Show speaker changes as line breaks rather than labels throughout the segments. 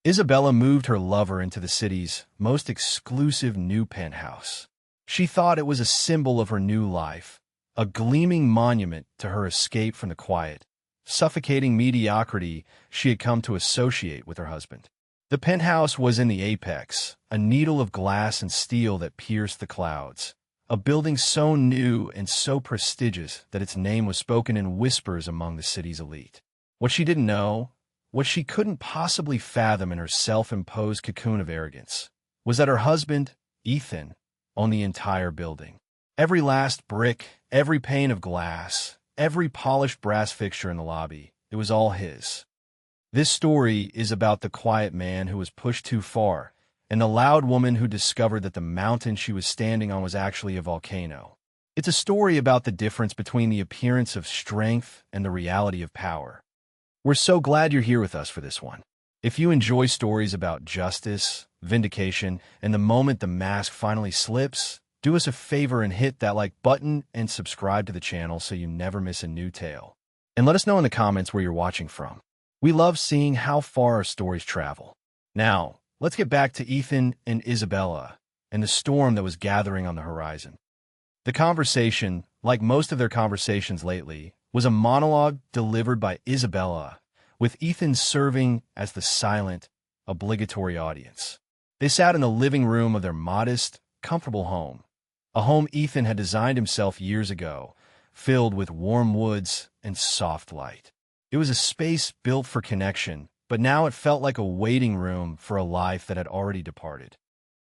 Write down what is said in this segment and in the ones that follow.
Isabella moved her lover into the city's most exclusive new penthouse. She thought it was a symbol of her new life, a gleaming monument to her escape from the quiet, suffocating mediocrity she had come to associate with her husband. The penthouse was in the apex, a needle of glass and steel that pierced the clouds, a building so new and so prestigious that its name was spoken in whispers among the city's elite. What she didn't know, what she couldn't possibly fathom in her self-imposed cocoon of arrogance, was that her husband, Ethan, owned the entire building. Every last brick, every pane of glass, every polished brass fixture in the lobby, it was all his. This story is about the quiet man who was pushed too far, and the loud woman who discovered that the mountain she was standing on was actually a volcano. It's a story about the difference between the appearance of strength and the reality of power. We're so glad you're here with us for this one. If you enjoy stories about justice, vindication, and the moment the mask finally slips, do us a favor and hit that like button and subscribe to the channel so you never miss a new tale. And let us know in the comments where you're watching from. We love seeing how far our stories travel. Now, let's get back to Ethan and Isabella and the storm that was gathering on the horizon. The conversation, like most of their conversations lately, was a monologue delivered by Isabella, with Ethan serving as the silent, obligatory audience. They sat in the living room of their modest, comfortable home, a home Ethan had designed himself years ago, filled with warm woods and soft light. It was a space built for connection, but now it felt like a waiting room for a life that had already departed.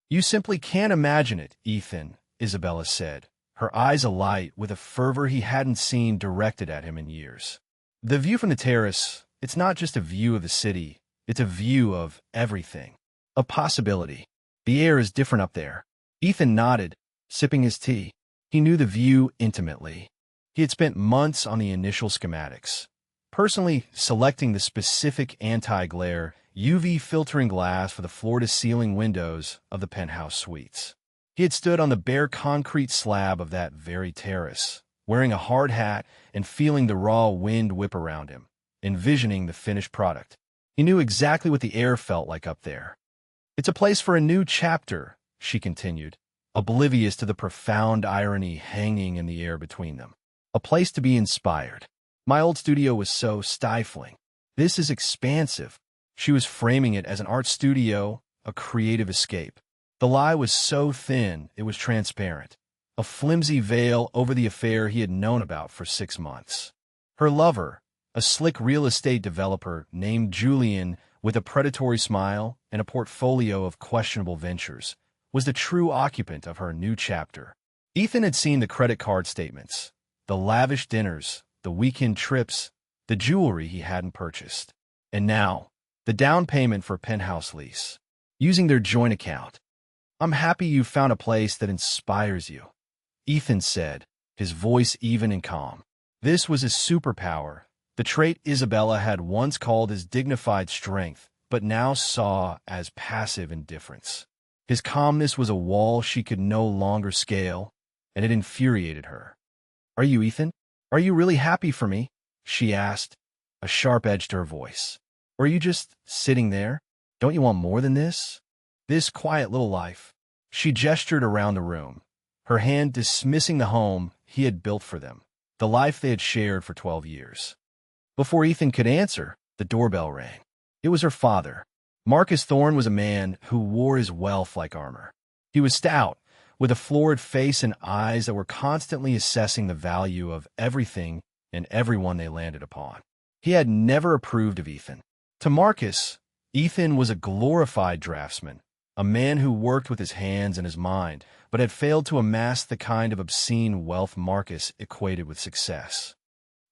"You simply can't imagine it, Ethan," Isabella said, her eyes alight with a fervor he hadn't seen directed at him in years. "The view from the terrace, it's not just a view of the city, it's a view of everything. A possibility. The air is different up there." Ethan nodded, sipping his tea. He knew the view intimately. He had spent months on the initial schematics, personally selecting the specific anti-glare, UV filtering glass for the floor-to-ceiling windows of the penthouse suites. He had stood on the bare concrete slab of that very terrace, wearing a hard hat and feeling the raw wind whip around him, envisioning the finished product. He knew exactly what the air felt like up there. "It's a place for a new chapter," she continued, oblivious to the profound irony hanging in the air between them. "A place to be inspired. My old studio was so stifling. This is expansive." She was framing it as an art studio, a creative escape. The lie was so thin it was transparent, a flimsy veil over the affair he had known about for 6 months. Her lover, a slick real estate developer named Julian with a predatory smile and a portfolio of questionable ventures, was the true occupant of her new chapter. Ethan had seen the credit card statements, the lavish dinners, the weekend trips, the jewelry he hadn't purchased. And now, the down payment for a penthouse lease, using their joint account. "I'm happy you found a place that inspires you," Ethan said, his voice even and calm. This was his superpower, the trait Isabella had once called his dignified strength, but now saw as passive indifference. His calmness was a wall she could no longer scale, and it infuriated her. "Are you, Ethan? Are you really happy for me?" she asked, a sharp edge to her voice. "Or are you just sitting there? Don't you want more than this? This quiet little life?" She gestured around the room, her hand dismissing the home he had built for them, the life they had shared for 12 years. Before Ethan could answer, the doorbell rang. It was her father. Marcus Thorne was a man who wore his wealth like armor. He was stout, with a florid face and eyes that were constantly assessing the value of everything and everyone they landed upon. He had never approved of Ethan. To Marcus, Ethan was a glorified draftsman, a man who worked with his hands and his mind, but had failed to amass the kind of obscene wealth Marcus equated with success.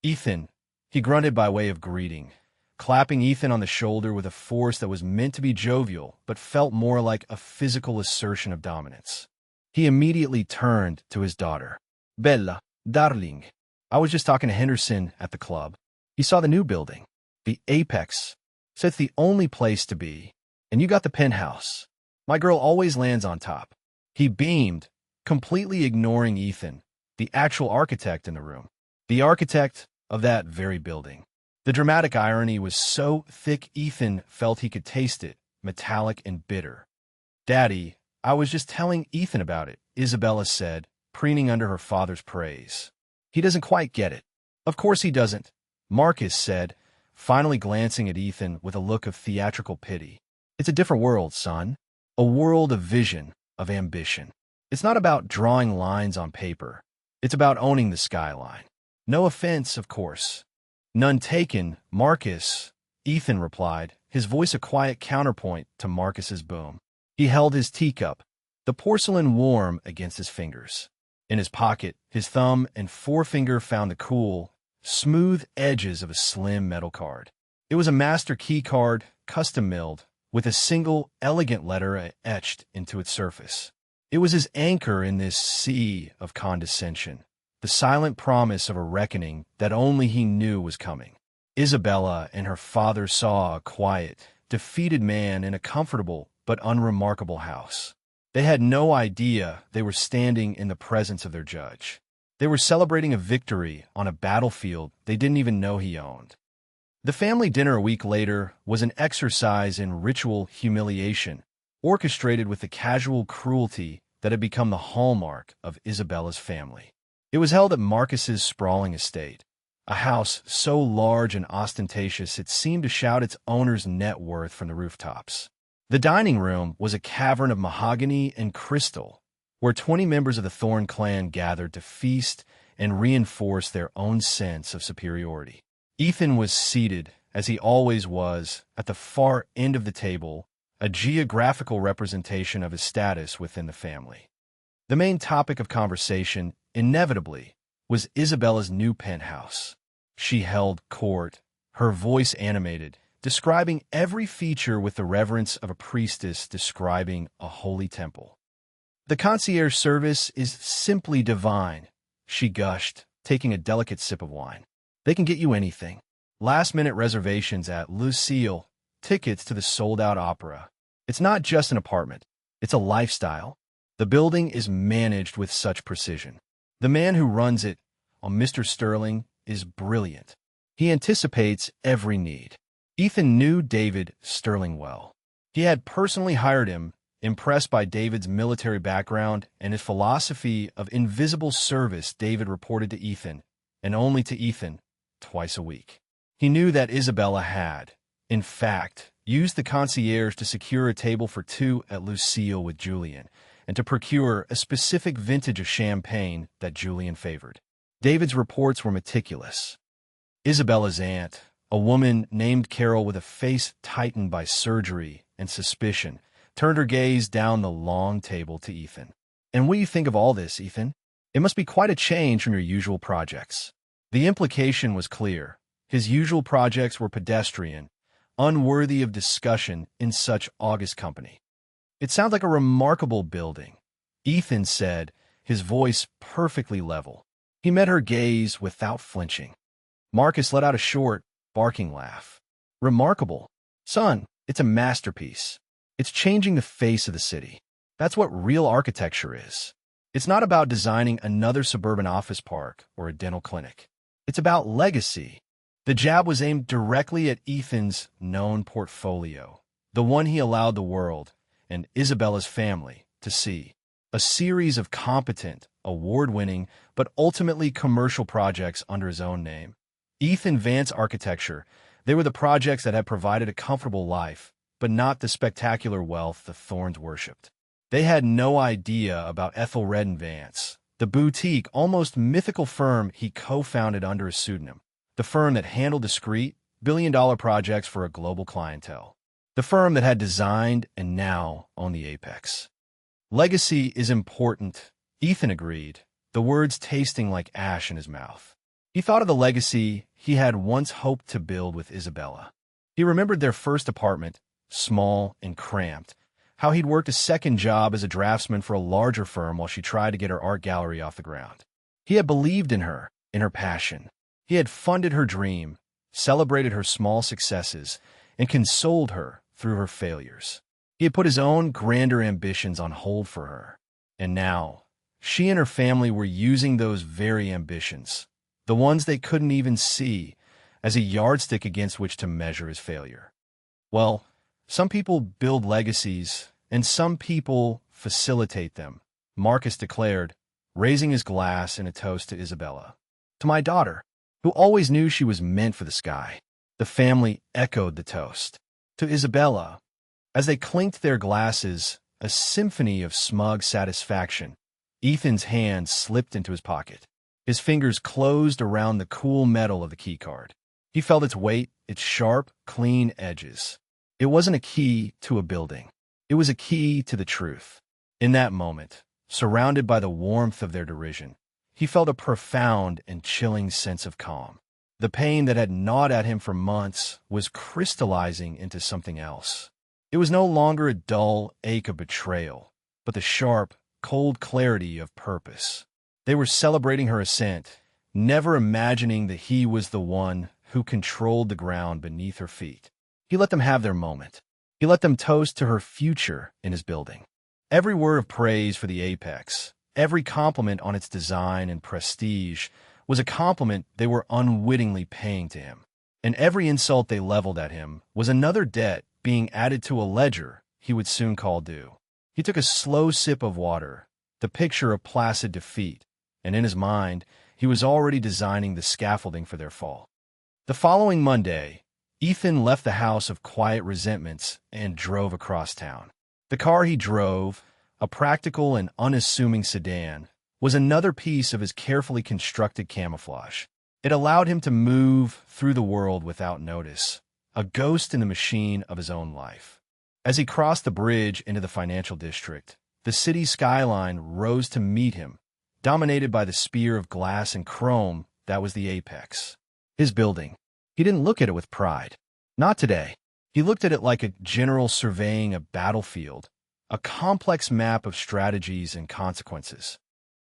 "Ethan," he grunted by way of greeting, clapping Ethan on the shoulder with a force that was meant to be jovial but felt more like a physical assertion of dominance. He immediately turned to his daughter. "Bella, darling, I was just talking to Henderson at the club. He saw the new building, the Apex. So it's the only place to be. And you got the penthouse. My girl always lands on top." He beamed, completely ignoring Ethan, the actual architect in the room, the architect of that very building. The dramatic irony was so thick Ethan felt he could taste it, metallic and bitter. "Daddy, I was just telling Ethan about it," Isabella said, preening under her father's praise. "He doesn't quite get it." "Of course he doesn't," Marcus said, finally glancing at Ethan with a look of theatrical pity. "It's a different world, son. A world of vision, of ambition. It's not about drawing lines on paper. It's about owning the skyline. No offense, of course." "None taken, Marcus," Ethan replied, his voice a quiet counterpoint to Marcus's boom. He held his teacup, the porcelain warm against his fingers. In his pocket, his thumb and forefinger found the cool, smooth edges of a slim metal card. It was a master key card, custom-milled, with a single, elegant letter etched into its surface. It was his anchor in this sea of condescension, the silent promise of a reckoning that only he knew was coming. Isabella and her father saw a quiet, defeated man in a comfortable but unremarkable house. They had no idea they were standing in the presence of their judge. They were celebrating a victory on a battlefield they didn't even know he owned. The family dinner a week later was an exercise in ritual humiliation, orchestrated with the casual cruelty that had become the hallmark of Isabella's family. It was held at Marcus's sprawling estate, a house so large and ostentatious it seemed to shout its owner's net worth from the rooftops. The dining room was a cavern of mahogany and crystal, where 20 members of the Thorn clan gathered to feast and reinforce their own sense of superiority. Ethan was seated, as he always was, at the far end of the table, a geographical representation of his status within the family. The main topic of conversation, inevitably, was Isabella's new penthouse. She held court, her voice animated, describing every feature with the reverence of a priestess describing a holy temple. "The concierge service is simply divine," she gushed, taking a delicate sip of wine. "They can get you anything. Last-minute reservations at Lucille, tickets to the sold-out opera. It's not just an apartment. It's a lifestyle. The building is managed with such precision. The man who runs it, Mr. Sterling, is brilliant. He anticipates every need." Ethan knew David Sterling well. He had personally hired him, impressed by David's military background and his philosophy of invisible service. David reported to Ethan, and only to Ethan, twice a week. He knew that Isabella had, in fact, used the concierge to secure a table for two at Lucille with Julian, and to procure a specific vintage of champagne that Julian favored. David's reports were meticulous. Isabella's aunt, a woman named Carol with a face tightened by surgery and suspicion, turned her gaze down the long table to Ethan. "And what do you think of all this, Ethan? It must be quite a change from your usual projects." The implication was clear. His usual projects were pedestrian, unworthy of discussion in such august company. "It sounds like a remarkable building," Ethan said, his voice perfectly level. He met her gaze without flinching. Marcus let out a short, barking laugh. "Remarkable? Son, it's a masterpiece. It's changing the face of the city. That's what real architecture is. It's not about designing another suburban office park or a dental clinic. It's about legacy." The jab was aimed directly at Ethan's known portfolio, the one he allowed the world, and Isabella's family, to see. A series of competent, award-winning, but ultimately commercial projects under his own name. Ethan Vance Architecture, they were the projects that had provided a comfortable life, but not the spectacular wealth the Thorns worshipped. They had no idea about Ethelred Vance, the boutique, almost mythical firm he co-founded under a pseudonym. The firm that handled discreet, billion-dollar projects for a global clientele. The firm that had designed and now owned the apex. "Legacy is important," Ethan agreed, the words tasting like ash in his mouth. He thought of the legacy he had once hoped to build with Isabella. He remembered their first apartment, small and cramped, how he'd worked a second job as a draftsman for a larger firm while she tried to get her art gallery off the ground. He had believed in her passion. He had funded her dream, celebrated her small successes, and consoled her through her failures. He had put his own grander ambitions on hold for her. And now, she and her family were using those very ambitions, the ones they couldn't even see, as a yardstick against which to measure his failure. "Well, Some people build legacies, and some people facilitate them, Marcus declared, raising his glass in a toast to Isabella. To my daughter, who always knew she was meant for the sky. The family echoed the toast. To Isabella, as they clinked their glasses, a symphony of smug satisfaction, Ethan's hand slipped into his pocket. His fingers closed around the cool metal of the keycard. He felt its weight, its sharp, clean edges. It wasn't a key to a building. It was a key to the truth. In that moment, surrounded by the warmth of their derision, he felt a profound and chilling sense of calm. The pain that had gnawed at him for months was crystallizing into something else. It was no longer a dull ache of betrayal, but the sharp, cold clarity of purpose. They were celebrating her ascent, never imagining that he was the one who controlled the ground beneath her feet. He let them have their moment. He let them toast to her future in his building. Every word of praise for the apex, every compliment on its design and prestige, was a compliment they were unwittingly paying to him. And every insult they leveled at him was another debt being added to a ledger he would soon call due. He took a slow sip of water, the picture of placid defeat, and in his mind, he was already designing the scaffolding for their fall. The following Monday, Ethan left the house of quiet resentments and drove across town. The car he drove, a practical and unassuming sedan, was another piece of his carefully constructed camouflage. It allowed him to move through the world without notice, a ghost in the machine of his own life. As he crossed the bridge into the financial district, the city's skyline rose to meet him, dominated by the spear of glass and chrome that was the apex. His building. He didn't look at it with pride. Not today. He looked at it like a general surveying a battlefield, a complex map of strategies and consequences.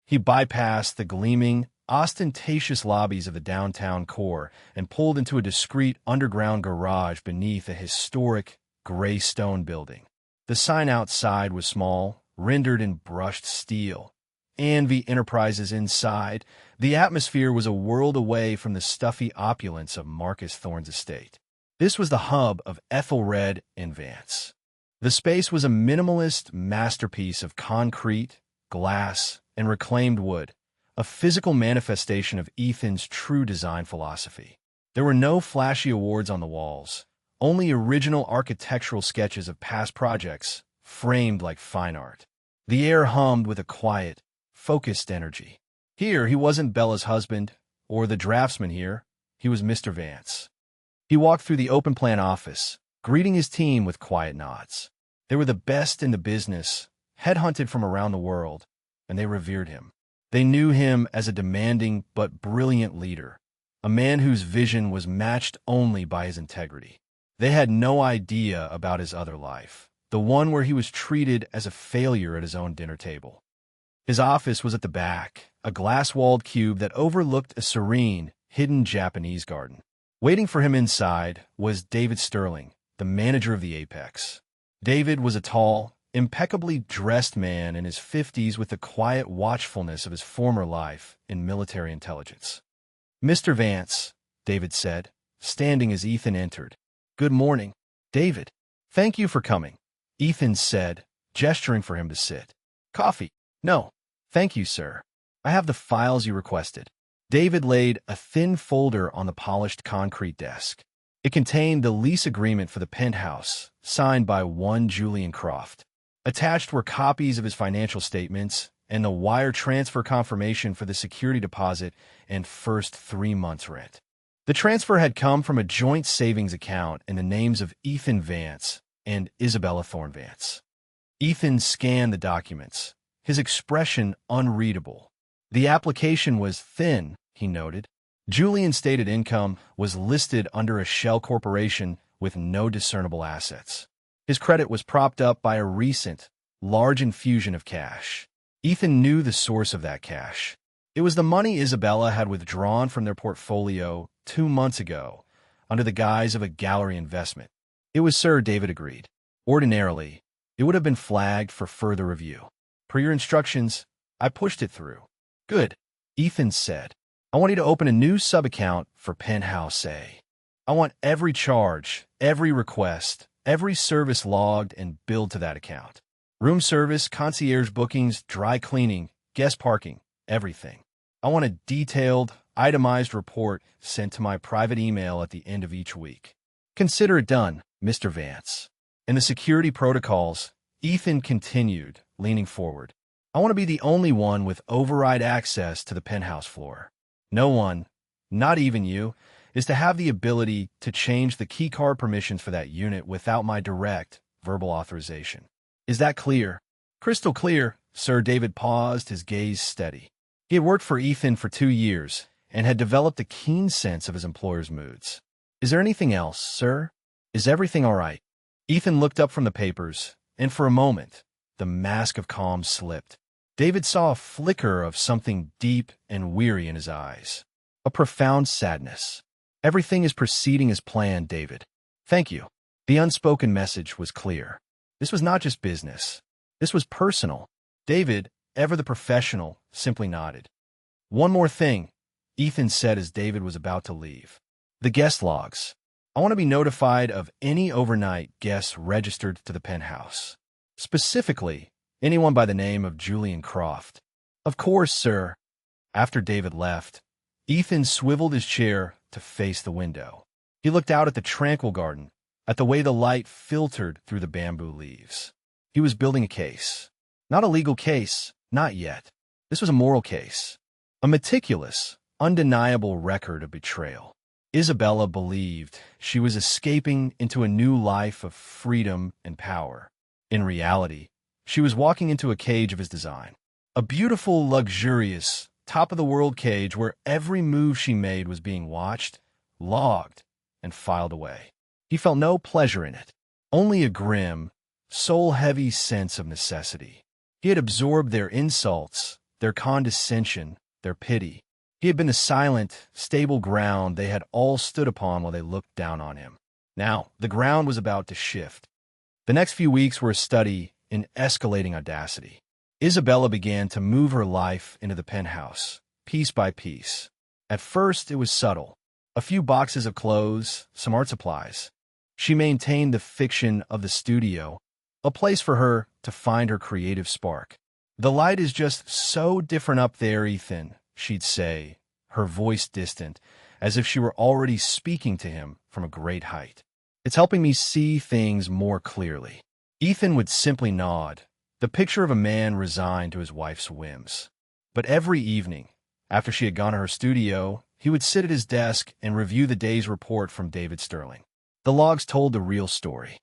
He bypassed the gleaming, ostentatious lobbies of the downtown core and pulled into a discreet underground garage beneath a historic, gray stone building. The sign outside was small, rendered in brushed steel. Anvy Enterprises inside. The atmosphere was a world away from the stuffy opulence of Marcus Thorne's estate. This was the hub of Ethelred and Vance. The space was a minimalist masterpiece of concrete, glass, and reclaimed wood, a physical manifestation of Ethan's true design philosophy. There were no flashy awards on the walls, only original architectural sketches of past projects, framed like fine art. The air hummed with a quiet, focused energy. Here, he wasn't Bella's husband, or the draftsman here. He was Mr. Vance. He walked through the open-plan office, greeting his team with quiet nods. They were the best in the business, headhunted from around the world, and they revered him. They knew him as a demanding but brilliant leader, a man whose vision was matched only by his integrity. They had no idea about his other life, the one where he was treated as a failure at his own dinner table. His office was at the back, a glass-walled cube that overlooked a serene, hidden Japanese garden. Waiting for him inside was David Sterling, the manager of the Apex. David was a tall, impeccably dressed man in his 50s with the quiet watchfulness of his former life in military intelligence. "Mr. Vance," David said, standing as Ethan entered. "Good morning, David. Thank you for coming," Ethan said, gesturing for him to sit. "Coffee?" "No, thank you, sir. I have the files you requested." David laid a thin folder on the polished concrete desk. It contained the lease agreement for the Penthouse, signed by one Julian Croft. Attached were copies of his financial statements and the wire transfer confirmation for the security deposit and first 3 months' rent. The transfer had come from a joint savings account in the names of Ethan Vance and Isabella Thorne Vance. Ethan scanned the documents, his expression unreadable. The application was thin, he noted. Julian's stated income was listed under a shell corporation with no discernible assets. His credit was propped up by a recent, large infusion of cash. Ethan knew the source of that cash. It was the money Isabella had withdrawn from their portfolio 2 months ago, under the guise of a gallery investment. "It was, sir," David agreed. "Ordinarily, it would have been flagged for further review. Per your instructions, I pushed it through." "Good," Ethan said. "I want you to open a new sub-account for Penthouse A. I want every charge, every request, Every service logged and billed to that account. Room service, concierge bookings, dry cleaning, guest parking, everything. I want a detailed, itemized report sent to my private email at the end of each week. Consider it done, Mr. Vance. In the security protocols, Ethan continued, leaning forward. I want to be the only one with override access to the penthouse floor. No one, not even you, is to have the ability to change the keycard permissions for that unit without my direct, verbal authorization. Is that clear? Crystal clear, Sir. David paused, his gaze steady. He had worked for Ethan for 2 years and had developed a keen sense of his employer's moods. Is there anything else, sir? Is everything all right? Ethan looked up from the papers, and for a moment, the mask of calm slipped. David saw a flicker of something deep and weary in his eyes. A profound sadness. Everything is proceeding as planned, David. Thank you. The unspoken message was clear. This was not just business. This was personal. David, ever the professional, simply nodded. One more thing, Ethan said as David was about to leave. The guest logs. I want to be notified of any overnight guests registered to the penthouse. Specifically, anyone by the name of Julian Croft. Of course, sir. After David left, Ethan swiveled his chair to face the window. He looked out at the tranquil garden, at the way the light filtered through the bamboo leaves. He was building a case. Not a legal case, not yet. This was a moral case. A meticulous, undeniable record of betrayal. Isabella believed she was escaping into a new life of freedom and power. In reality, she was walking into a cage of his design. A beautiful, luxurious, top-of-the-world cage where every move she made was being watched, logged, and filed away. He felt no pleasure in it, only a grim, soul-heavy sense of necessity. He had absorbed their insults, their condescension, their pity. He had been the silent, stable ground they had all stood upon while they looked down on him. Now, the ground was about to shift. The next few weeks were a study in escalating audacity. Isabella began to move her life into the penthouse, piece by piece. At first, it was subtle. A few boxes of clothes, some art supplies. She maintained the fiction of the studio, a place for her to find her creative spark. The light is just so different up there, Ethan, she'd say, her voice distant, as if she were already speaking to him from a great height. It's helping me see things more clearly. Ethan would simply nod, the picture of a man resigned to his wife's whims. But every evening, after she had gone to her studio, he would sit at his desk and review the day's report from David Sterling. The logs told the real story.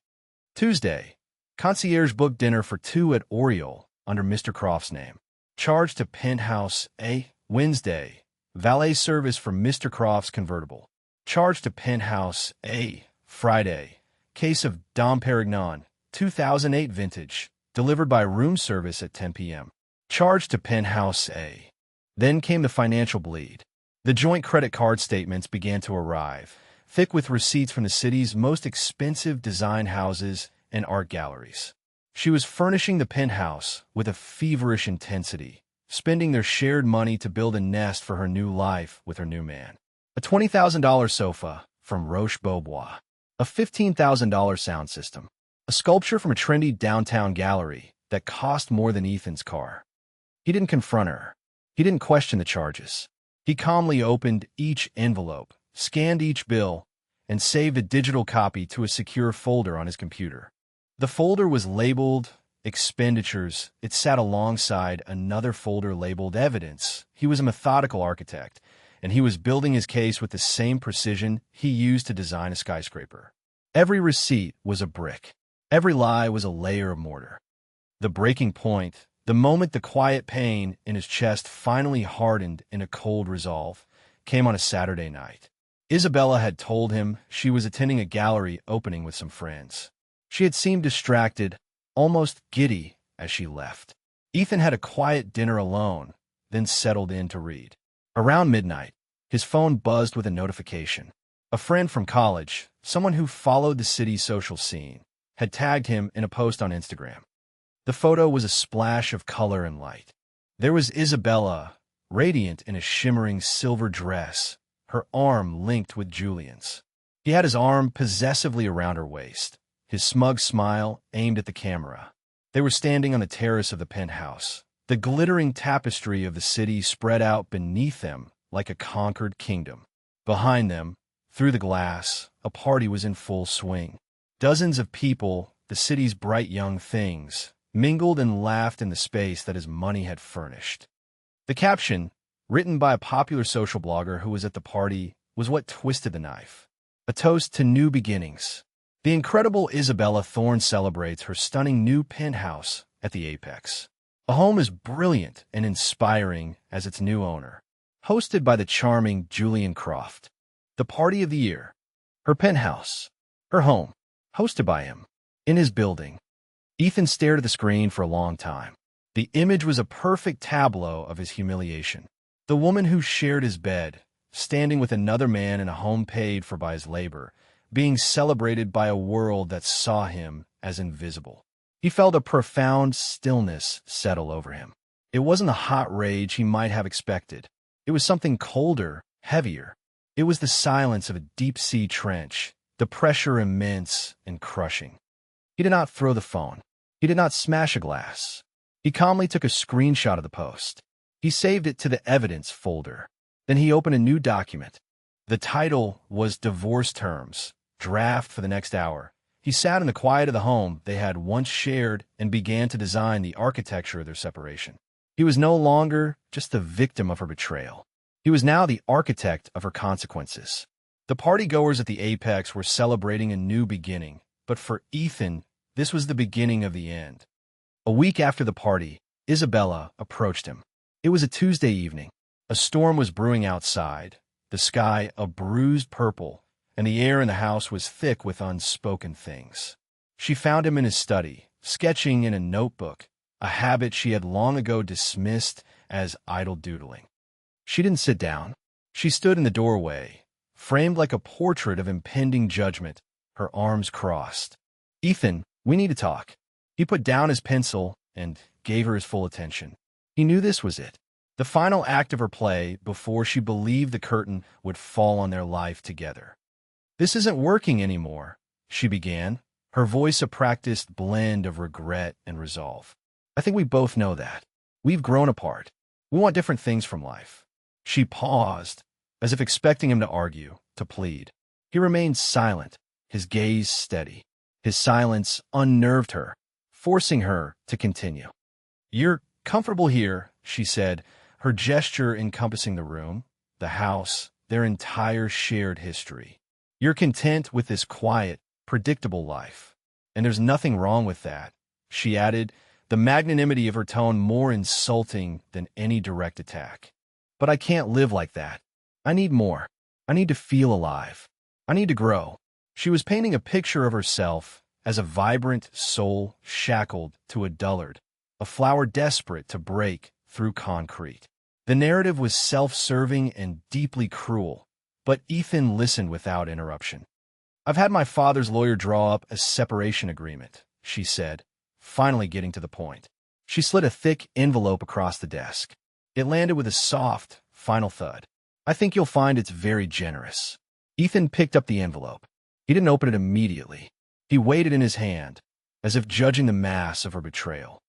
Tuesday, concierge booked dinner for 2 at Oriole under Mr. Croft's name. Charged to Penthouse A. Wednesday, valet service for Mr. Croft's convertible. Charged to Penthouse A. Friday, case of Dom Perignon, 2008 vintage, delivered by room service at 10 p.m. Charged to Penthouse A. Then came the financial bleed. The joint credit card statements began to arrive, thick with receipts from the city's most expensive design houses and art galleries. She was furnishing the penthouse with a feverish intensity, spending their shared money to build a nest for her new life with her new man. A $20,000 sofa from Roche-Beaubois, a $15,000 sound system, a sculpture from a trendy downtown gallery that cost more than Ethan's car. He didn't confront her. He didn't question the charges. He calmly opened each envelope, scanned each bill, and saved a digital copy to a secure folder on his computer. The folder was labeled Expenditures. It sat alongside another folder labeled Evidence. He was a methodical architect, and he was building his case with the same precision he used to design a skyscraper. Every receipt was a brick. Every lie was a layer of mortar. The breaking point, the moment the quiet pain in his chest finally hardened in a cold resolve, came on a Saturday night. Isabella had told him she was attending a gallery opening with some friends. She had seemed distracted, almost giddy, as she left. Ethan had a quiet dinner alone, then settled in to read. Around midnight, his phone buzzed with a notification. A friend from college, someone who followed the city's social scene, had tagged him in a post on Instagram. The photo was a splash of color and light. There was Isabella, radiant in a shimmering silver dress, her arm linked with Julian's. He had his arm possessively around her waist, his smug smile aimed at the camera. They were standing on the terrace of the penthouse. The glittering tapestry of the city spread out beneath them like a conquered kingdom. Behind them, through the glass, a party was in full swing. Dozens of people, the city's bright young things, mingled and laughed in the space that his money had furnished. The caption, written by a popular social blogger who was at the party, was what twisted the knife. A toast to new beginnings. The incredible Isabella Thorne celebrates her stunning new penthouse at the Apex. A home as brilliant and inspiring as its new owner. Hosted by the charming Julian Croft. The party of the year. Her penthouse. Her home. Hosted by him. In his building. Ethan stared at the screen for a long time. The image was a perfect tableau of his humiliation. The woman who shared his bed, standing with another man in a home paid for by his labor, being celebrated by a world that saw him as invisible. He felt a profound stillness settle over him. It wasn't the hot rage he might have expected. It was something colder, heavier. It was the silence of a deep-sea trench, the pressure immense and crushing. He did not throw the phone. He did not smash a glass. He calmly took a screenshot of the post. He saved it to the evidence folder. Then he opened a new document. The title was Divorce Terms, Draft for the Next Hour. He sat in the quiet of the home they had once shared and began to design the architecture of their separation. He was no longer just the victim of her betrayal. He was now the architect of her consequences. The partygoers at the Apex were celebrating a new beginning, but for Ethan, this was the beginning of the end. A week after the party, Isabella approached him. It was a Tuesday evening. A storm was brewing outside, the sky a bruised purple, and the air in the house was thick with unspoken things. She found him in his study, sketching in a notebook, a habit she had long ago dismissed as idle doodling. She didn't sit down. She stood in the doorway, framed like a portrait of impending judgment, her arms crossed. "Ethan, we need to talk." He put down his pencil and gave her his full attention. He knew this was it, the final act of her play before she believed the curtain would fall on their life together. "This isn't working anymore," she began, her voice a practiced blend of regret and resolve. "I think we both know that. We've grown apart. We want different things from life." She paused, as if expecting him to argue, to plead. He remained silent, his gaze steady. His silence unnerved her, forcing her to continue. "You're comfortable here," she said, her gesture encompassing the room, the house, their entire shared history. "You're content with this quiet, predictable life. And there's nothing wrong with that," she added, the magnanimity of her tone more insulting than any direct attack. "But I can't live like that. I need more. I need to feel alive. I need to grow." She was painting a picture of herself as a vibrant soul shackled to a dullard, a flower desperate to break through concrete. The narrative was self-serving and deeply cruel, but Ethan listened without interruption. "I've had my father's lawyer draw up a separation agreement," she said, finally getting to the point. She slid a thick envelope across the desk. It landed with a soft, final thud. "I think you'll find it's very generous." Ethan picked up the envelope. He didn't open it immediately. He weighed it in his hand, as if judging the mass of her betrayal.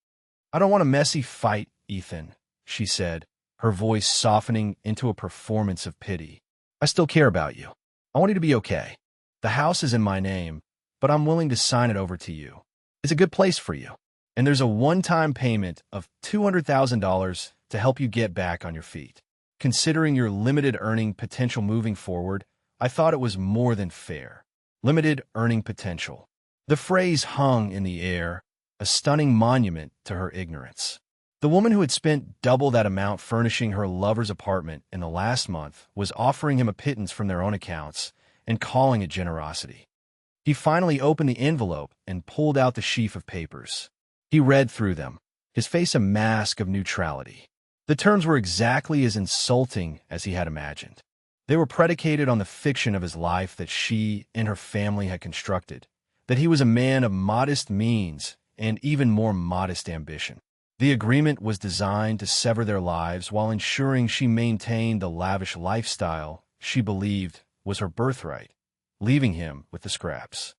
"I don't want a messy fight, Ethan," she said, her voice softening into a performance of pity. "I still care about you. I want you to be okay. The house is in my name, but I'm willing to sign it over to you. It's a good place for you. And there's a one-time payment of $200,000 to help you get back on your feet. Considering your limited earning potential moving forward, I thought it was more than fair." Limited earning potential. The phrase hung in the air, a stunning monument to her ignorance. The woman who had spent double that amount furnishing her lover's apartment in the last month was offering him a pittance from their own accounts and calling it generosity. He finally opened the envelope and pulled out the sheaf of papers. He read through them, his face a mask of neutrality. The terms were exactly as insulting as he had imagined. They were predicated on the fiction of his life that she and her family had constructed, that he was a man of modest means and even more modest ambition. The agreement was designed to sever their lives while ensuring she maintained the lavish lifestyle she believed was her birthright, leaving him with the scraps.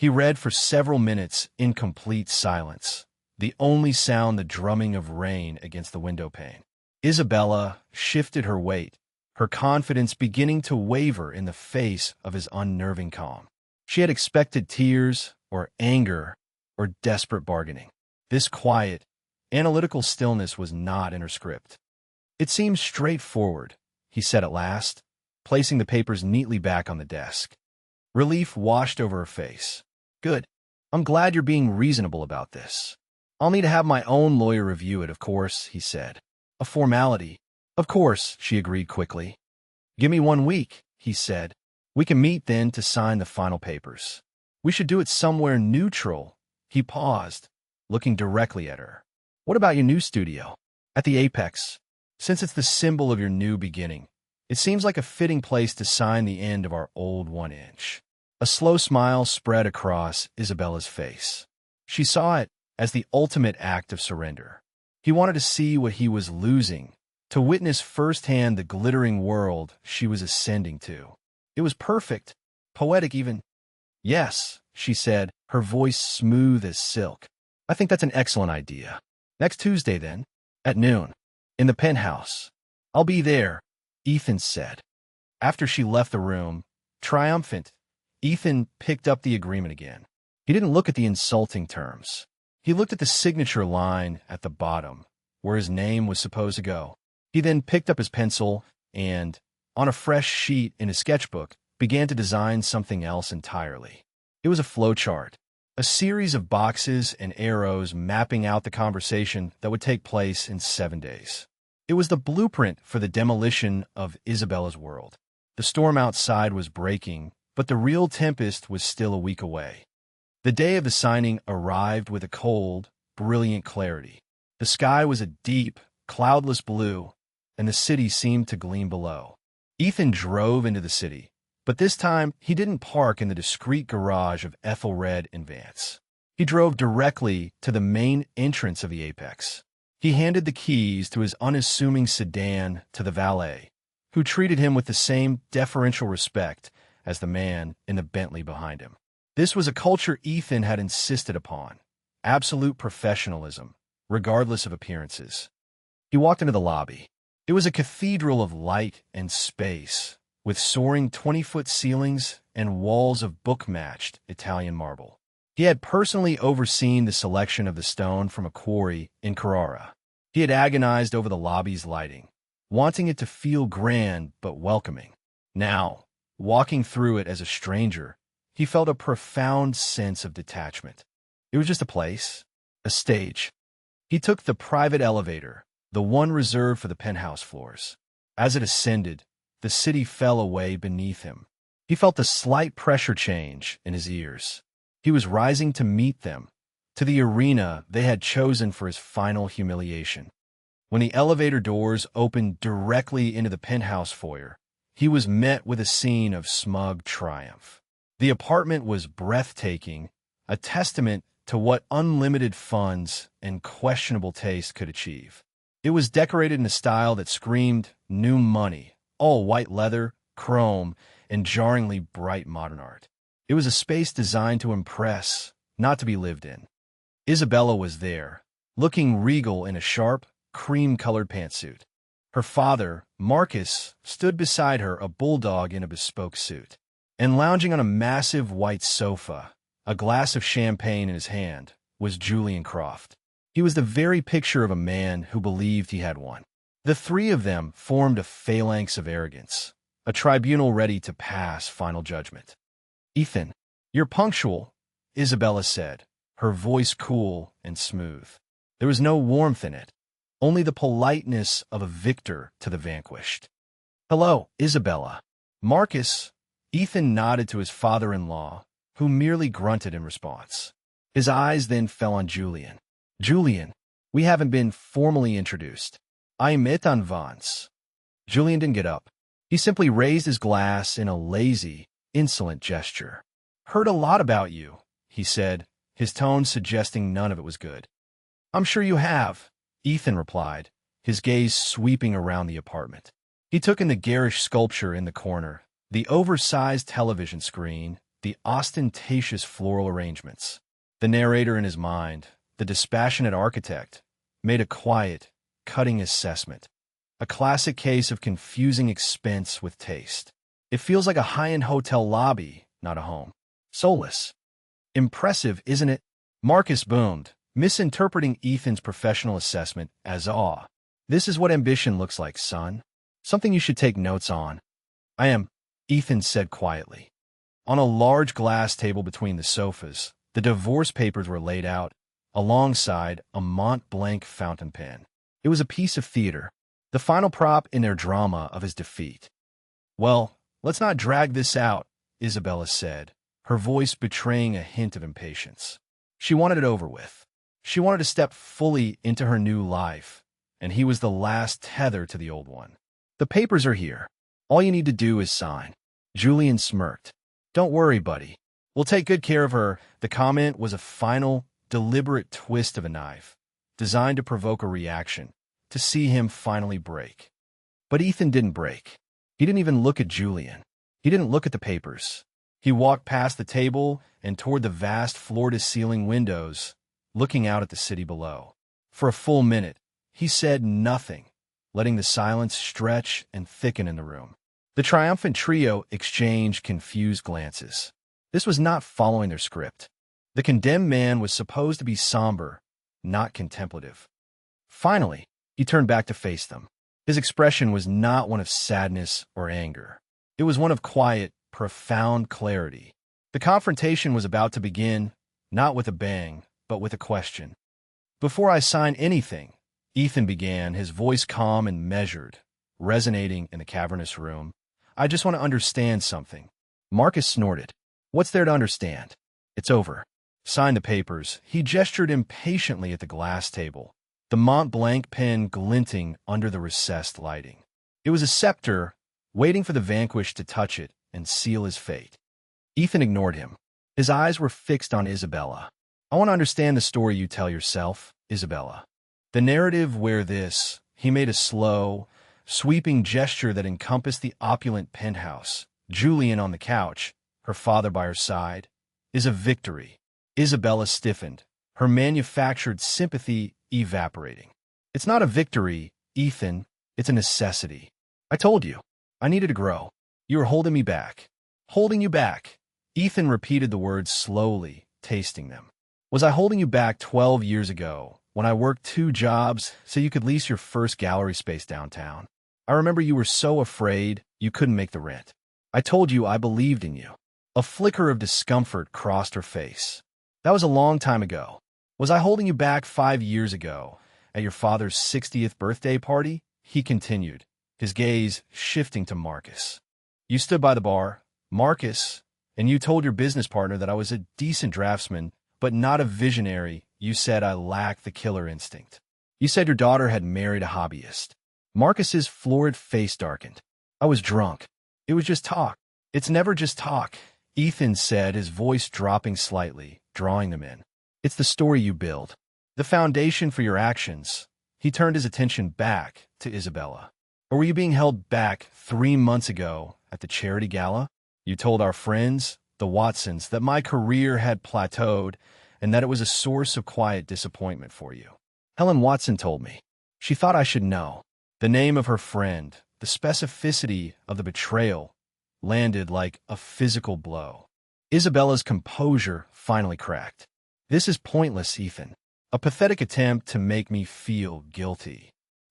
He read for several minutes in complete silence, the only sound the drumming of rain against the window pane. Isabella shifted her weight, her confidence beginning to waver in the face of his unnerving calm. She had expected tears, or anger, or desperate bargaining. This quiet, analytical stillness was not in her script. "It seems straightforward," he said at last, placing the papers neatly back on the desk. Relief washed over her face. "Good. I'm glad you're being reasonable about this. I'll need to have my own lawyer review it, of course," he said. "A formality." "Of course," she agreed quickly. "Give me 1 week," he said. "We can meet then to sign the final papers. We should do it somewhere neutral." He paused, looking directly at her. "What about your new studio? At the Apex? Since it's the symbol of your new beginning, it seems like a fitting place to sign the end of our old 1-inch. A slow smile spread across Isabella's face. She saw it as the ultimate act of surrender. He wanted to see what he was losing, to witness firsthand the glittering world she was ascending to. It was perfect, poetic even. "Yes," she said, her voice smooth as silk. "I think that's an excellent idea. Next Tuesday, then, at noon, in the Penthouse. I'll be there," Ethan said. After she left the room, triumphant, Ethan picked up the agreement again. He didn't look at the insulting terms. He looked at the signature line at the bottom, where his name was supposed to go. He then picked up his pencil and, on a fresh sheet in his sketchbook, began to design something else entirely. It was a flowchart, a series of boxes and arrows mapping out the conversation that would take place in 7 days. It was the blueprint for the demolition of Isabella's world. The storm outside was breaking, but the real tempest was still a week away. The day of the signing arrived with a cold, brilliant clarity. The sky was a deep, cloudless blue, and the city seemed to gleam below. Ethan drove into the city, but this time he didn't park in the discreet garage of Ethelred and Vance. He drove directly to the main entrance of the Apex. He handed the keys to his unassuming sedan to the valet, who treated him with the same deferential respect as the man in the Bentley behind him. This was a culture Ethan had insisted upon, absolute professionalism, regardless of appearances. He walked into the lobby. It was a cathedral of light and space, with soaring 20-foot ceilings and walls of book-matched Italian marble. He had personally overseen the selection of the stone from a quarry in Carrara. He had agonized over the lobby's lighting, wanting it to feel grand but welcoming. Now, walking through it as a stranger, he felt a profound sense of detachment. It was just a place, a stage. He took the private elevator, the one reserved for the penthouse floors. As it ascended, the city fell away beneath him. He felt a slight pressure change in his ears. He was rising to meet them, to the arena they had chosen for his final humiliation. When the elevator doors opened directly into the penthouse foyer, he was met with a scene of smug triumph. The apartment was breathtaking, a testament to what unlimited funds and questionable taste could achieve. It was decorated in a style that screamed new money, all white leather, chrome, and jarringly bright modern art. It was a space designed to impress, not to be lived in. Isabella was there, looking regal in a sharp, cream-colored pantsuit. Her father, Marcus, stood beside her, a bulldog in a bespoke suit. And lounging on a massive white sofa, a glass of champagne in his hand, was Julian Croft. He was the very picture of a man who believed he had won. The three of them formed a phalanx of arrogance, a tribunal ready to pass final judgment. "Ethan, you're punctual," Isabella said, her voice cool and smooth. There was no warmth in it, only the politeness of a victor to the vanquished. "Hello, Isabella." Marcus, Ethan nodded to his father-in-law, who merely grunted in response. His eyes then fell on Julian. "Julian, we haven't been formally introduced. I'm Ethan Vance." Julian didn't get up. He simply raised his glass in a lazy, insolent gesture. "Heard a lot about you," he said, his tone suggesting none of it was good. "I'm sure you have," Ethan replied, his gaze sweeping around the apartment. He took in the garish sculpture in the corner, the oversized television screen, the ostentatious floral arrangements. The narrator in his mind, the dispassionate architect, made a quiet, cutting assessment. A classic case of confusing expense with taste. It feels like a high-end hotel lobby, not a home. Soulless. Impressive, isn't it? Marcus boomed, misinterpreting Ethan's professional assessment as awe. This is what ambition looks like, son. Something you should take notes on. I am, Ethan said quietly. On a large glass table between the sofas, the divorce papers were laid out, alongside a Mont Blanc fountain pen. It was a piece of theater, the final prop in their drama of his defeat. Well, let's not drag this out, Isabella said, her voice betraying a hint of impatience. She wanted it over with. She wanted to step fully into her new life, and he was the last tether to the old one. The papers are here. All you need to do is sign. Julian smirked. Don't worry, buddy. We'll take good care of her. The comment was a final, deliberate twist of a knife, designed to provoke a reaction, to see him finally break. But Ethan didn't break. He didn't even look at Julian. He didn't look at the papers. He walked past the table and toward the vast floor-to-ceiling windows, looking out at the city below. For a full minute, he said nothing, letting the silence stretch and thicken in the room. The triumphant trio exchanged confused glances. This was not following their script. The condemned man was supposed to be somber, not contemplative. Finally, he turned back to face them. His expression was not one of sadness or anger. It was one of quiet, profound clarity. The confrontation was about to begin, not with a bang, but with a question. Before I sign anything, Ethan began, his voice calm and measured, resonating in the cavernous room. I just want to understand something. Marcus snorted. What's there to understand? It's over. Sign the papers. He gestured impatiently at the glass table, the Mont Blanc pen glinting under the recessed lighting. It was a scepter, waiting for the vanquished to touch it and seal his fate. Ethan ignored him. His eyes were fixed on Isabella. I want to understand the story you tell yourself, Isabella. The narrative where this, he made a slow, sweeping gesture that encompassed the opulent penthouse, Julian on the couch, her father by her side, is a victory. Isabella stiffened, her manufactured sympathy evaporating. It's not a victory, Ethan. It's a necessity. I told you. I needed to grow. You were holding me back. Holding you back. Ethan repeated the words slowly, tasting them. Was I holding you back 12 years ago, when I worked 2 jobs so you could lease your first gallery space downtown? I remember you were so afraid you couldn't make the rent. I told you I believed in you. A flicker of discomfort crossed her face. That was a long time ago. Was I holding you back 5 years ago, at your father's 60th birthday party? He continued, his gaze shifting to Marcus. You stood by the bar, Marcus, and you told your business partner that I was a decent draftsman, but not a visionary. You said I lacked the killer instinct. You said your daughter had married a hobbyist. Marcus's florid face darkened. I was drunk. It was just talk. It's never just talk, Ethan said, his voice dropping slightly, drawing them in. It's the story you build. The foundation for your actions. He turned his attention back to Isabella. Or were you being held back 3 months ago at the charity gala? You told our friends, the Watsons, that my career had plateaued and that it was a source of quiet disappointment for you. Helen Watson told me. She thought I should know. The name of her friend, the specificity of the betrayal, landed like a physical blow. Isabella's composure finally cracked. This is pointless, Ethan. A pathetic attempt to make me feel guilty.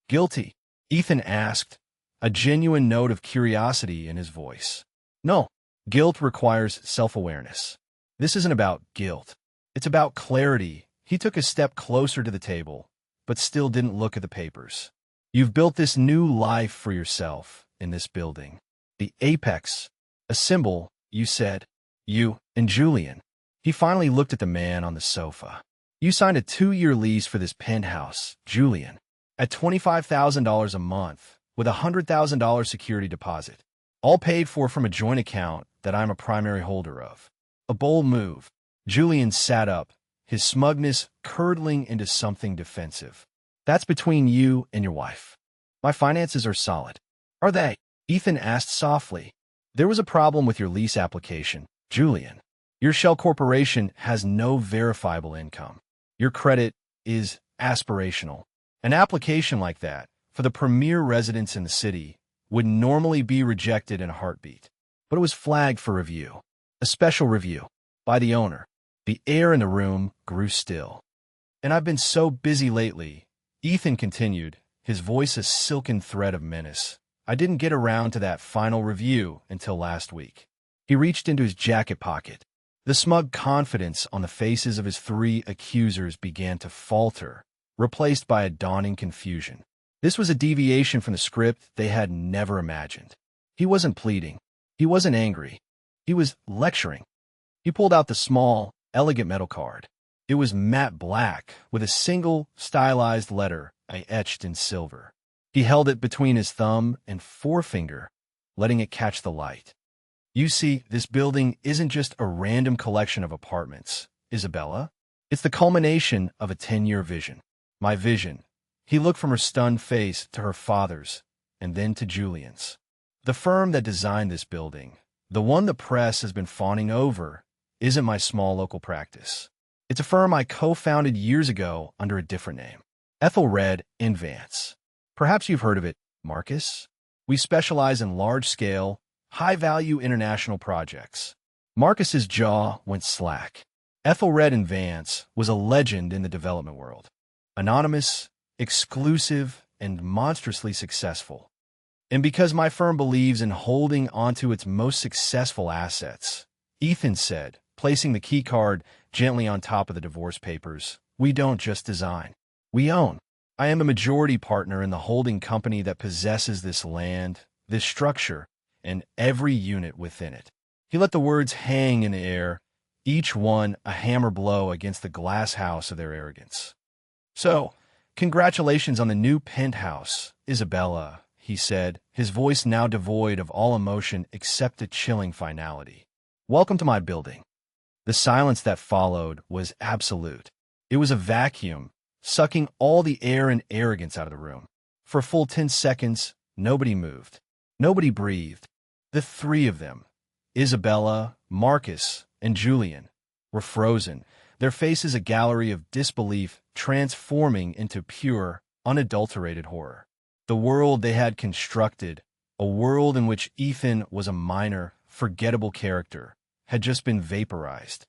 Guilty? Ethan asked, a genuine note of curiosity in his voice. No, guilt requires self-awareness. This isn't about guilt. It's about clarity. He took a step closer to the table, but still didn't look at the papers. You've built this new life for yourself in this building. The apex, a symbol, you said. You and Julian. He finally looked at the man on the sofa. You signed a 2-year lease for this penthouse, Julian, at $25,000 a month, with a $100,000 security deposit, all paid for from a joint account that I'm a primary holder of. A bold move. Julian sat up, his smugness curdling into something defensive. That's between you and your wife. My finances are solid. Are they? Ethan asked softly. There was a problem with your lease application, Julian, your shell corporation has no verifiable income. Your credit is aspirational. An application like that, for the premier residence in the city, would normally be rejected in a heartbeat. But it was flagged for review. A special review. By the owner. The air in the room grew still. And I've been so busy lately, Ethan continued, his voice a silken thread of menace. I didn't get around to that final review until last week. He reached into his jacket pocket. The smug confidence on the faces of his three accusers began to falter, replaced by a dawning confusion. This was a deviation from the script they had never imagined. He wasn't pleading. He wasn't angry. He was lecturing. He pulled out the small, elegant metal card. It was matte black, with a single, stylized letter I etched in silver. He held it between his thumb and forefinger, letting it catch the light. You see, this building isn't just a random collection of apartments, Isabella. It's the culmination of a 10-year vision. My vision. He looked from her stunned face to her father's, and then to Julian's. The firm that designed this building, the one the press has been fawning over, isn't my small local practice. It's a firm I co-founded years ago under a different name. Ethelred & Vance. Perhaps you've heard of it, Marcus. We specialize in large-scale, high-value international projects. Marcus's jaw went slack. Ethelred & Vance was a legend in the development world. Anonymous, exclusive, and monstrously successful. And because my firm believes in holding onto its most successful assets, Ethan said, placing the key card gently on top of the divorce papers, we don't just design. We own. I am a majority partner in the holding company that possesses this land, this structure, and every unit within it. He let the words hang in the air, each one a hammer blow against the glass house of their arrogance. So, congratulations on the new penthouse, Isabella, he said, his voice now devoid of all emotion except a chilling finality. Welcome to my building. The silence that followed was absolute. It was a vacuum, sucking all the air and arrogance out of the room. For a full 10 seconds, nobody moved. Nobody breathed. The three of them, Isabella, Marcus, and Julian, were frozen, their faces a gallery of disbelief transforming into pure, unadulterated horror. The world they had constructed, a world in which Ethan was a minor, forgettable character, had just been vaporized.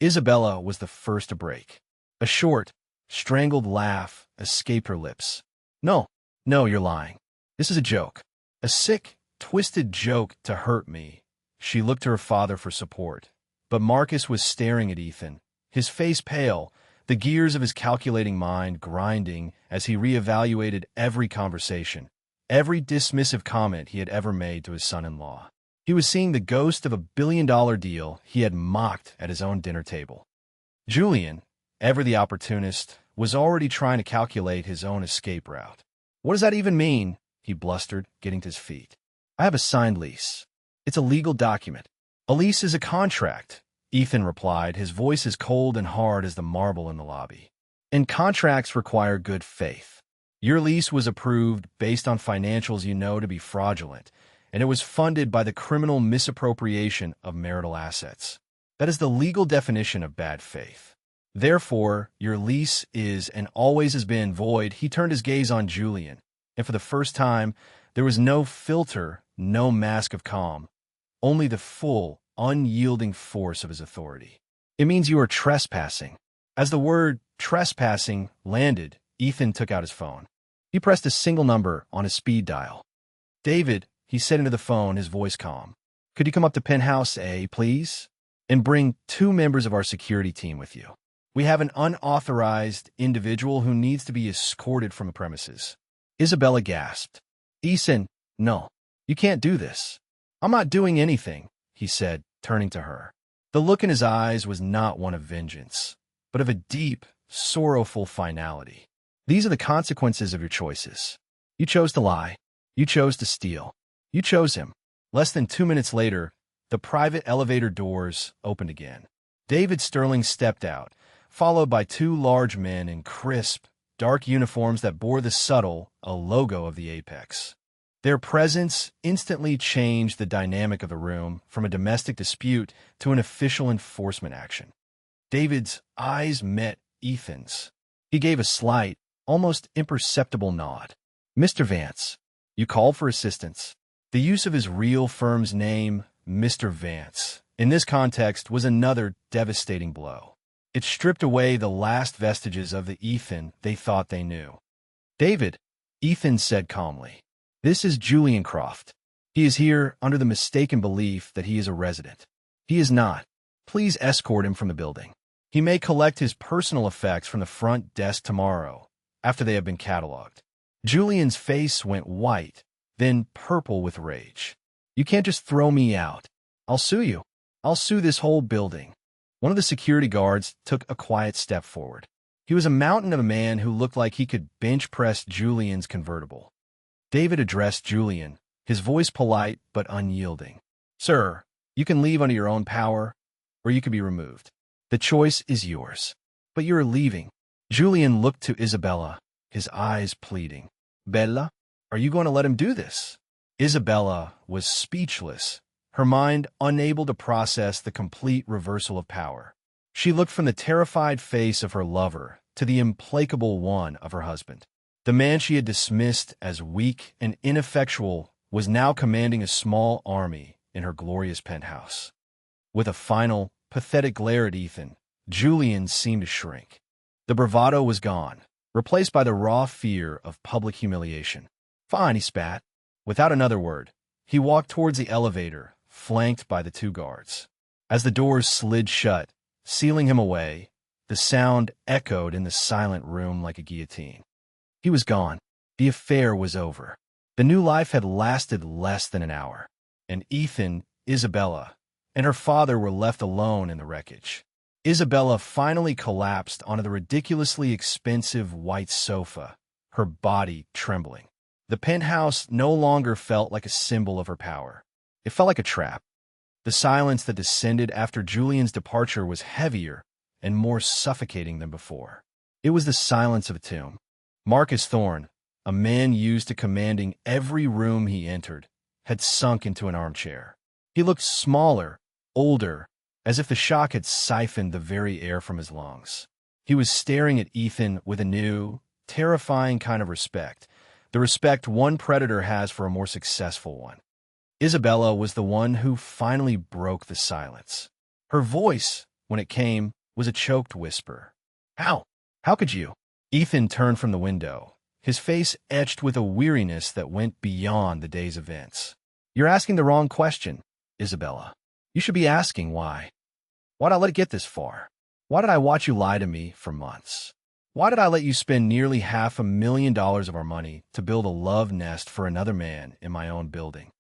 Isabella was the first to break. A short, strangled laugh escaped her lips. No, you're lying. This is a joke. A sick, twisted joke to hurt me. She looked to her father for support. But Marcus was staring at Ethan, his face pale, the gears of his calculating mind grinding as he reevaluated every conversation, every dismissive comment he had ever made to his son-in-law. He was seeing the ghost of a billion-dollar deal he had mocked at his own dinner table. Julian, ever the opportunist, was already trying to calculate his own escape route. What does that even mean? He blustered, getting to his feet. I have a signed lease. It's a legal document. A lease is a contract, Ethan replied, his voice as cold and hard as the marble in the lobby. And contracts require good faith. Your lease was approved based on financials you know to be fraudulent, and it was funded by the criminal misappropriation of marital assets. That is the legal definition of bad faith. Therefore, your lease is and always has been void. He turned his gaze on Julian, and for the first time, there was no filter, no mask of calm, only the full, unyielding force of his authority. It means you are trespassing. As the word trespassing landed, Ethan took out his phone. He pressed a single number on his speed dial. David, he said into the phone, his voice calm. Could you come up to Penthouse A, please? And bring 2 members of our security team with you. We have an unauthorized individual who needs to be escorted from the premises. Isabella gasped. Ethan, no, you can't do this. I'm not doing anything, he said, turning to her. The look in his eyes was not one of vengeance, but of a deep, sorrowful finality. These are the consequences of your choices. You chose to lie. You chose to steal. You chose him. Less than 2 minutes later, the private elevator doors opened again. David Sterling stepped out, followed by 2 large men in crisp, dark uniforms that bore the subtle, a logo of the apex. Their presence instantly changed the dynamic of the room from a domestic dispute to an official enforcement action. David's eyes met Ethan's. He gave a slight, almost imperceptible nod. "Mr. Vance, you called for assistance." The use of his real firm's name, Mr. Vance, in this context was another devastating blow. It stripped away the last vestiges of the Ethan they thought they knew. "David," Ethan said calmly, "this is Julian Croft. He is here under the mistaken belief that he is a resident. He is not. Please escort him from the building. He may collect his personal effects from the front desk tomorrow, after they have been cataloged." Julian's face went white, then purple with rage. "You can't just throw me out. I'll sue you. I'll sue this whole building." One of the security guards took a quiet step forward. He was a mountain of a man who looked like he could bench press Julian's convertible. David addressed Julian, his voice polite but unyielding. "Sir, you can leave under your own power, or you can be removed. The choice is yours. But you're leaving." Julian looked to Isabella, his eyes pleading. "Bella, are you going to let him do this?" Isabella was speechless, her mind unable to process the complete reversal of power. She looked from the terrified face of her lover to the implacable one of her husband. The man she had dismissed as weak and ineffectual was now commanding a small army in her glorious penthouse. With a final, pathetic glare at Ethan, Julian seemed to shrink. The bravado was gone, replaced by the raw fear of public humiliation. "Fine," he spat. Without another word, he walked towards the elevator, flanked by the two guards. As the doors slid shut, sealing him away, the sound echoed in the silent room like a guillotine. He was gone. The affair was over. The new life had lasted less than an hour, and Ethan, Isabella, and her father were left alone in the wreckage. Isabella finally collapsed onto the ridiculously expensive white sofa, her body trembling. The penthouse no longer felt like a symbol of her power. It felt like a trap. The silence that descended after Julian's departure was heavier and more suffocating than before. It was the silence of a tomb. Marcus Thorne, a man used to commanding every room he entered, had sunk into an armchair. He looked smaller, older, as if the shock had siphoned the very air from his lungs. He was staring at Ethan with a new, terrifying kind of respect, the respect one predator has for a more successful one. Isabella was the one who finally broke the silence. Her voice, when it came, was a choked whisper. "How? How could you?" Ethan turned from the window, his face etched with a weariness that went beyond the day's events. "You're asking the wrong question, Isabella. You should be asking why. Why did I let it get this far? Why did I watch you lie to me for months? Why did I let you spend nearly $500,000 of our money to build a love nest for another man in my own building?"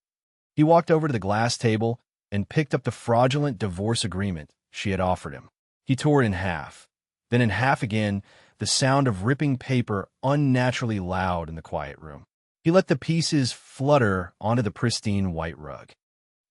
He walked over to the glass table and picked up the fraudulent divorce agreement she had offered him. He tore it in half, then in half again, the sound of ripping paper unnaturally loud in the quiet room. He let the pieces flutter onto the pristine white rug.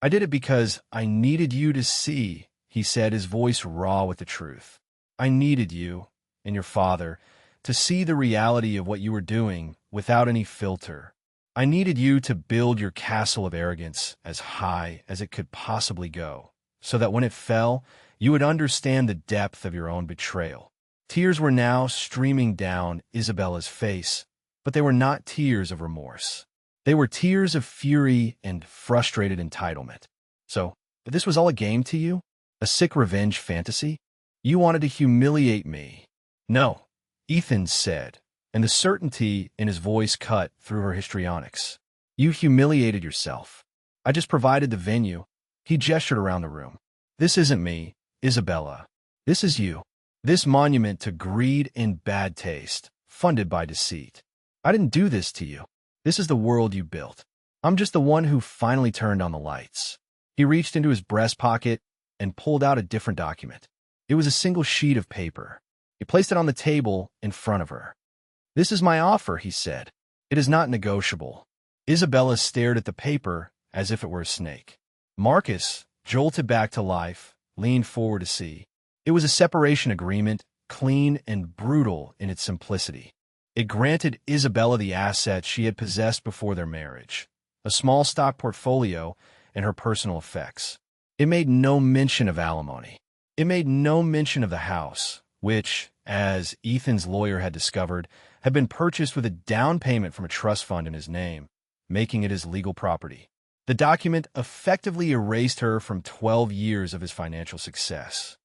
"I did it because I needed you to see," he said, his voice raw with the truth. "I needed you and your father to see the reality of what you were doing without any filter. I needed you to build your castle of arrogance as high as it could possibly go, so that when it fell, you would understand the depth of your own betrayal." Tears were now streaming down Isabella's face, but they were not tears of remorse. They were tears of fury and frustrated entitlement. "So, this was all a game to you? A sick revenge fantasy? You wanted to humiliate me?" "No," Ethan said, and the certainty in his voice cut through her histrionics. "You humiliated yourself. I just provided the venue." He gestured around the room. "This isn't me, Isabella. This is you. This monument to greed and bad taste, funded by deceit. I didn't do this to you. This is the world you built. I'm just the one who finally turned on the lights." He reached into his breast pocket and pulled out a different document. It was a single sheet of paper. He placed it on the table in front of her. "This is my offer," he said. "It is not negotiable." Isabella stared at the paper as if it were a snake. Marcus, jolted back to life, leaned forward to see. It was a separation agreement, clean and brutal in its simplicity. It granted Isabella the assets she had possessed before their marriage, a small stock portfolio, and her personal effects. It made no mention of alimony. It made no mention of the house, which, as Ethan's lawyer had discovered, had been purchased with a down payment from a trust fund in his name, making it his legal property. The document effectively erased her from 12 years of his financial success.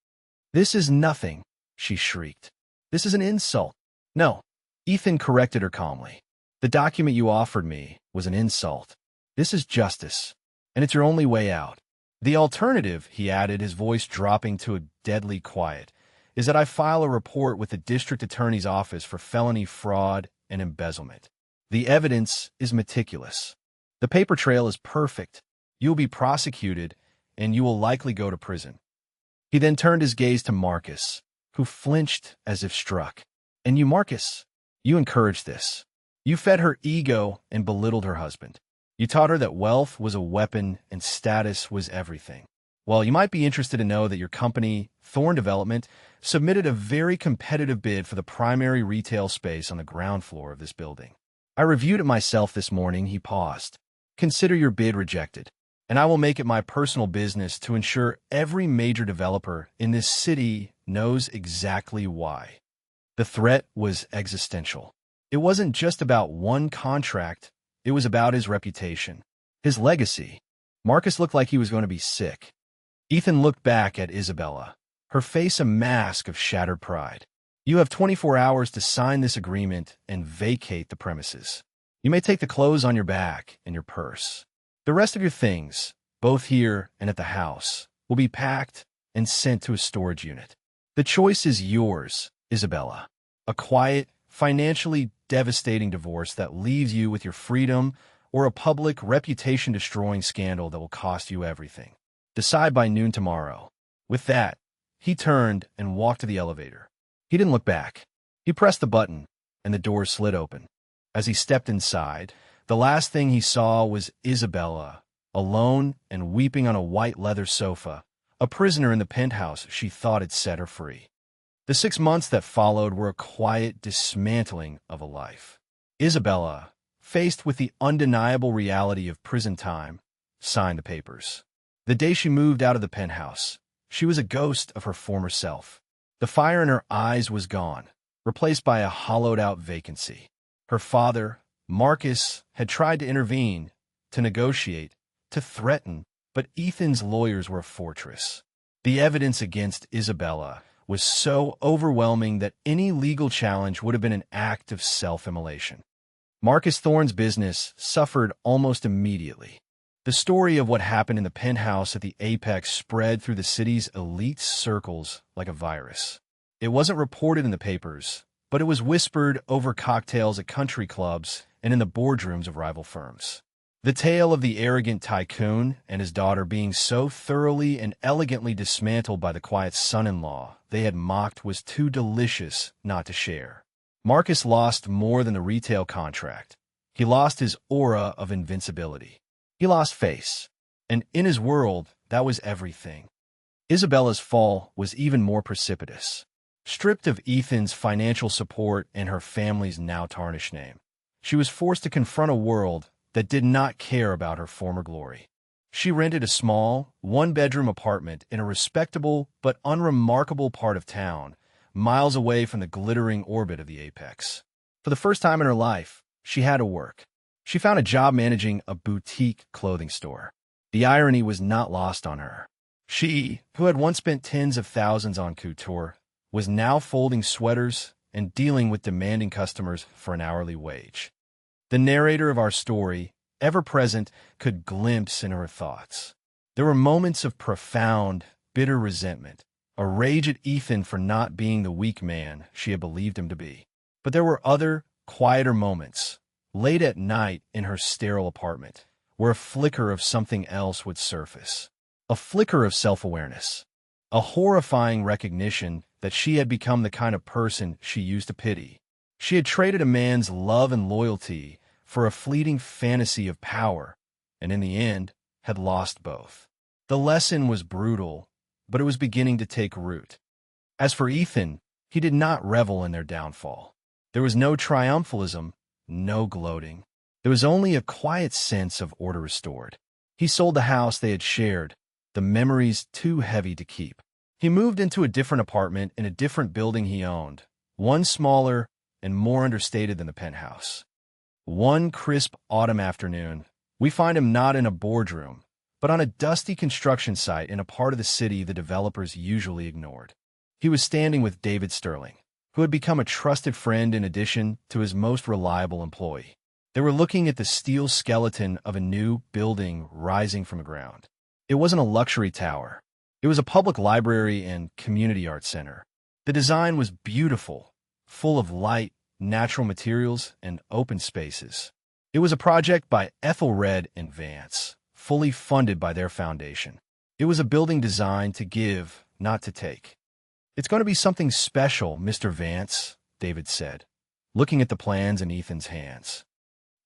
"This is nothing," she shrieked. "This is an insult." "No," Ethan corrected her calmly. "The document you offered me was an insult. This is justice, and it's your only way out. The alternative," he added, his voice dropping to a deadly quiet, "is that I file a report with the district attorney's office for felony fraud and embezzlement. The evidence is meticulous. The paper trail is perfect. You will be prosecuted, and you will likely go to prison." He then turned his gaze to Marcus, who flinched as if struck. "And you, Marcus, you encouraged this. You fed her ego and belittled her husband. You taught her that wealth was a weapon and status was everything. Well, you might be interested to know that your company, Thorn Development, submitted a very competitive bid for the primary retail space on the ground floor of this building. I reviewed it myself this morning." He paused. "Consider your bid rejected, and I will make it my personal business to ensure every major developer in this city knows exactly why." The threat was existential. It wasn't just about one contract. It was about his reputation, his legacy. Marcus looked like he was going to be sick. Ethan looked back at Isabella, her face a mask of shattered pride. "You have 24 hours to sign this agreement and vacate the premises. You may take the clothes on your back and your purse. The rest of your things, both here and at the house, will be packed and sent to a storage unit. The choice is yours, Isabella. A quiet, financially devastating divorce that leaves you with your freedom, or a public, reputation-destroying scandal that will cost you everything. Decide by noon tomorrow." With that, he turned and walked to the elevator. He didn't look back. He pressed the button, and the door slid open. As he stepped inside, the last thing he saw was Isabella, alone and weeping on a white leather sofa, a prisoner in the penthouse she thought had set her free. The 6 months that followed were a quiet dismantling of a life. Isabella, faced with the undeniable reality of prison time, signed the papers. The day she moved out of the penthouse, she was a ghost of her former self. The fire in her eyes was gone, replaced by a hollowed-out vacancy. Her father, Marcus, had tried to intervene, to negotiate, to threaten, but Ethan's lawyers were a fortress. The evidence against Isabella was so overwhelming that any legal challenge would have been an act of self-immolation. Marcus Thorne's business suffered almost immediately. The story of what happened in the penthouse at the Apex spread through the city's elite circles like a virus. It wasn't reported in the papers, but it was whispered over cocktails at country clubs and in the boardrooms of rival firms. The tale of the arrogant tycoon and his daughter being so thoroughly and elegantly dismantled by the quiet son-in-law they had mocked was too delicious not to share. Marcus lost more than the retail contract. He lost his aura of invincibility. He lost face, and in his world, that was everything. Isabella's fall was even more precipitous. Stripped of Ethan's financial support and her family's now tarnished name, she was forced to confront a world that did not care about her former glory. She rented a small, one-bedroom apartment in a respectable but unremarkable part of town, miles away from the glittering orbit of the Apex. For the first time in her life, she had to work. She found a job managing a boutique clothing store. The irony was not lost on her. She, who had once spent tens of thousands on couture, was now folding sweaters and dealing with demanding customers for an hourly wage. The narrator of our story, ever present, could glimpse into her thoughts. There were moments of profound, bitter resentment, a rage at Ethan for not being the weak man she had believed him to be. But there were other, quieter moments, late at night in her sterile apartment, where a flicker of something else would surface. A flicker of self-awareness. A horrifying recognition that she had become the kind of person she used to pity. She had traded a man's love and loyalty for a fleeting fantasy of power, and in the end, had lost both. The lesson was brutal, but it was beginning to take root. As for Ethan, he did not revel in their downfall. There was no triumphalism, no gloating. There was only a quiet sense of order restored. He sold the house they had shared, the memories too heavy to keep. He moved into a different apartment in a different building he owned, one smaller and more understated than the penthouse. One crisp autumn afternoon, we find him not in a boardroom, but on a dusty construction site in a part of the city the developers usually ignored. He was standing with David Sterling, who had become a trusted friend in addition to his most reliable employee. They were looking at the steel skeleton of a new building rising from the ground. It wasn't a luxury tower. It was a public library and community art center. The design was beautiful, full of light, natural materials, and open spaces. It was a project by Ethelred and Vance, fully funded by their foundation. It was a building designed to give, not to take. "It's going to be something special, Mr. Vance," David said, looking at the plans in Ethan's hands.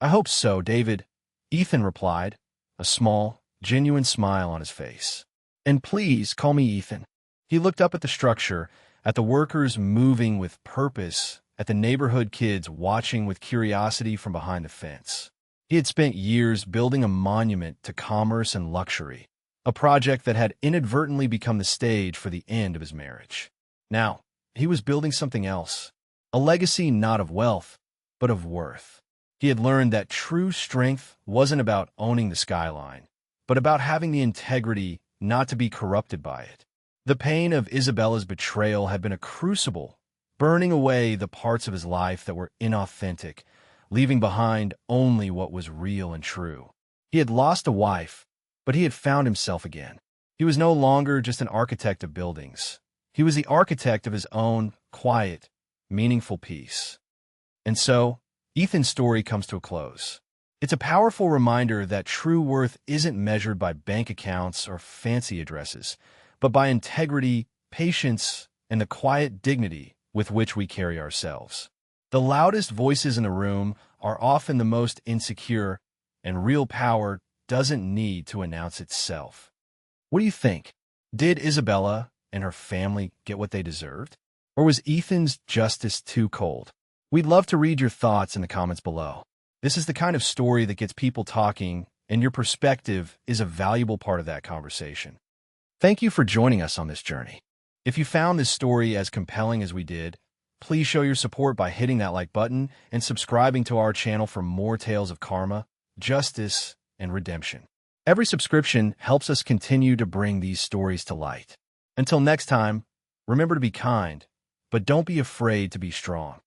"I hope so, David," Ethan replied, a small, genuine smile on his face. "And please call me Ethan." He looked up at the structure, at the workers moving with purpose, at the neighborhood kids watching with curiosity from behind the fence. He had spent years building a monument to commerce and luxury, a project that had inadvertently become the stage for the end of his marriage. Now, he was building something else, a legacy not of wealth, but of worth. He had learned that true strength wasn't about owning the skyline, but about having the integrity not to be corrupted by it. The pain of Isabella's betrayal had been a crucible, burning away the parts of his life that were inauthentic, leaving behind only what was real and true. He had lost a wife, but he had found himself again. He was no longer just an architect of buildings. He was the architect of his own quiet, meaningful peace. And so, Ethan's story comes to a close. It's a powerful reminder that true worth isn't measured by bank accounts or fancy addresses, but by integrity, patience, and the quiet dignity with which we carry ourselves. The loudest voices in the room are often the most insecure, and real power doesn't need to announce itself. What do you think? Did Isabella and her family get what they deserved? Or was Ethan's justice too cold? We'd love to read your thoughts in the comments below. This is the kind of story that gets people talking, and your perspective is a valuable part of that conversation. Thank you for joining us on this journey. If you found this story as compelling as we did, please show your support by hitting that like button and subscribing to our channel for more tales of karma, justice, and redemption. Every subscription helps us continue to bring these stories to light. Until next time, remember to be kind, but don't be afraid to be strong.